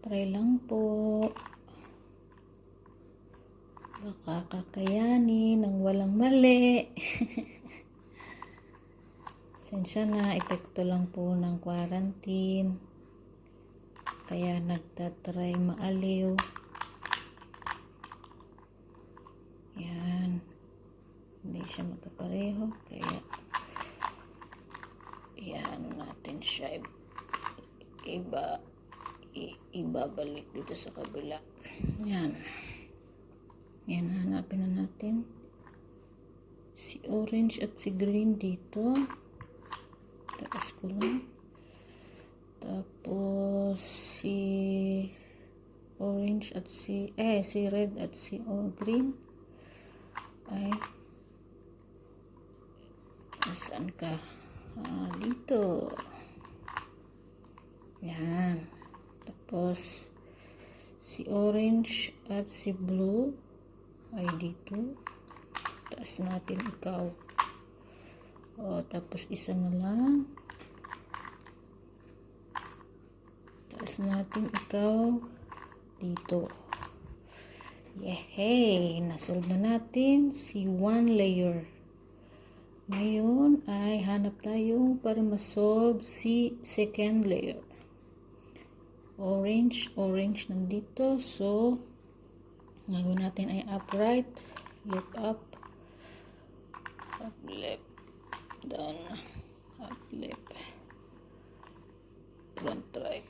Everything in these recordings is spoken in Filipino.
Try lang po. Baka kakayanin ng walang mali. Sensya na, epekto lang po ng quarantine. Kaya nagtatry maaliw. Yan. Hindi siya magkapareho. Kaya yan natin siya. Ibabalik dito sa kabila. Yan. Yan, hanapin na natin si orange at si green dito. Taas ko lang. Tapos si orange at si red at si green ay nasaan ka? Dito. Yan. Tapos si orange at si blue ay dito. Taas natin ikaw. Tapos isa na lang. Taas natin ikaw dito. Yehey! Nasolve na natin si one layer. Ngayon ay hanap tayo para masolve si second layer. Orange nandito. So, gagawin natin ay upright, left up, left, down, up, left, front, right.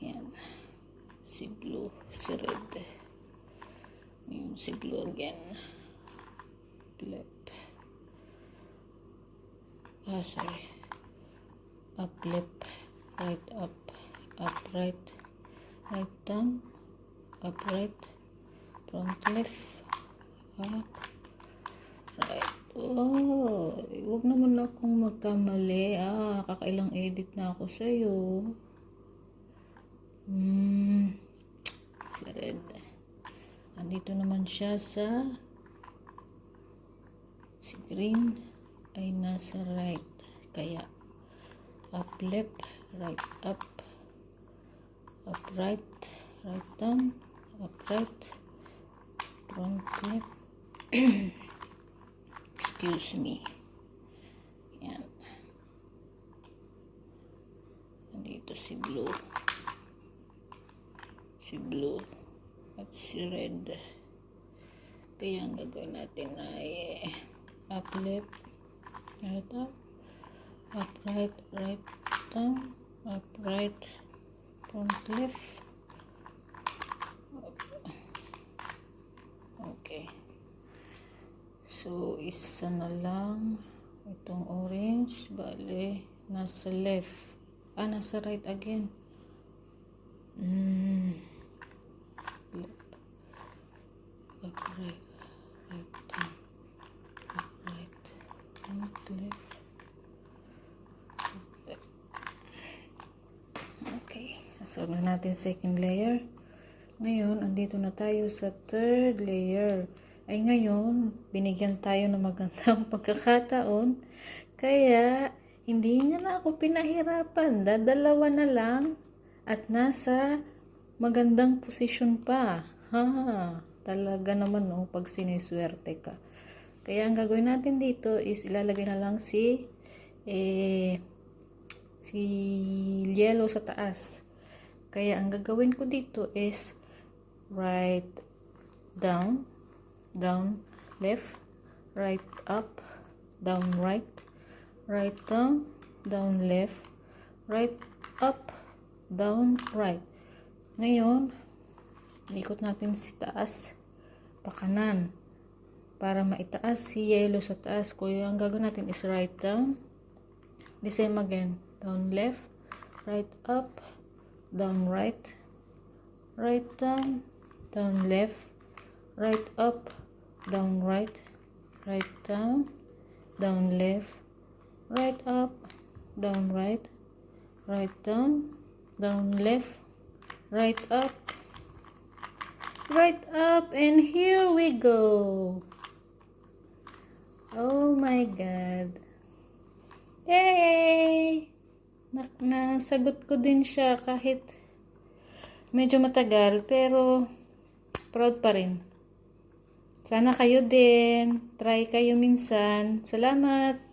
Yan. Si blue, si red. Yan, si blue again. Left. Sorry. Up, left. Right, up, right, right down, up, right, front, left, up, right. Huwag naman akong magkamali. Kakailang edit na ako sa'yo. Si red. Andito naman siya sa si green ay nasa right. Kaya up, left, right, up, right, right down, up, right, front, left. Excuse me. Yan. Nandito si blue. Si blue at si red. Kaya ang gagawin natin ay up, left, right, up, right, right down, up, right, front, left. Okay. So, isa na lang itong orange. Bale, nasa left. Nasa right again. Left. Up, right. Right down. Up, right. Front, left. Okay. Solve na natin second layer. Ngayon, andito na tayo sa third layer. Ay ngayon, binigyan tayo ng magandang pagkakataon. Kaya, hindi niya na ako pinahirapan. Dadalawa na lang at nasa magandang posisyon pa. Talaga naman pag siniswerte ka. Kaya ang gagawin natin dito is ilalagay na lang si yellow sa taas. Kaya ang gagawin ko dito is right down, down, left, right, up, down, right, right, down, down, left, right, up, down, right. Ngayon, ikot natin si taas, pakanan, para maitaas si yellow sa taas. Kaya ang gagawin natin is right down, the same again, down, left, right, up, down, right, right, down, down, left, right, up, down, right, right, down, down, left, right, up, down, right, right, down, down, left, right, up, and here we go. Oh my God. Yay! Nasagot ko din siya kahit medyo matagal, pero proud pa rin. Sana kayo din. Try kayo minsan. Salamat!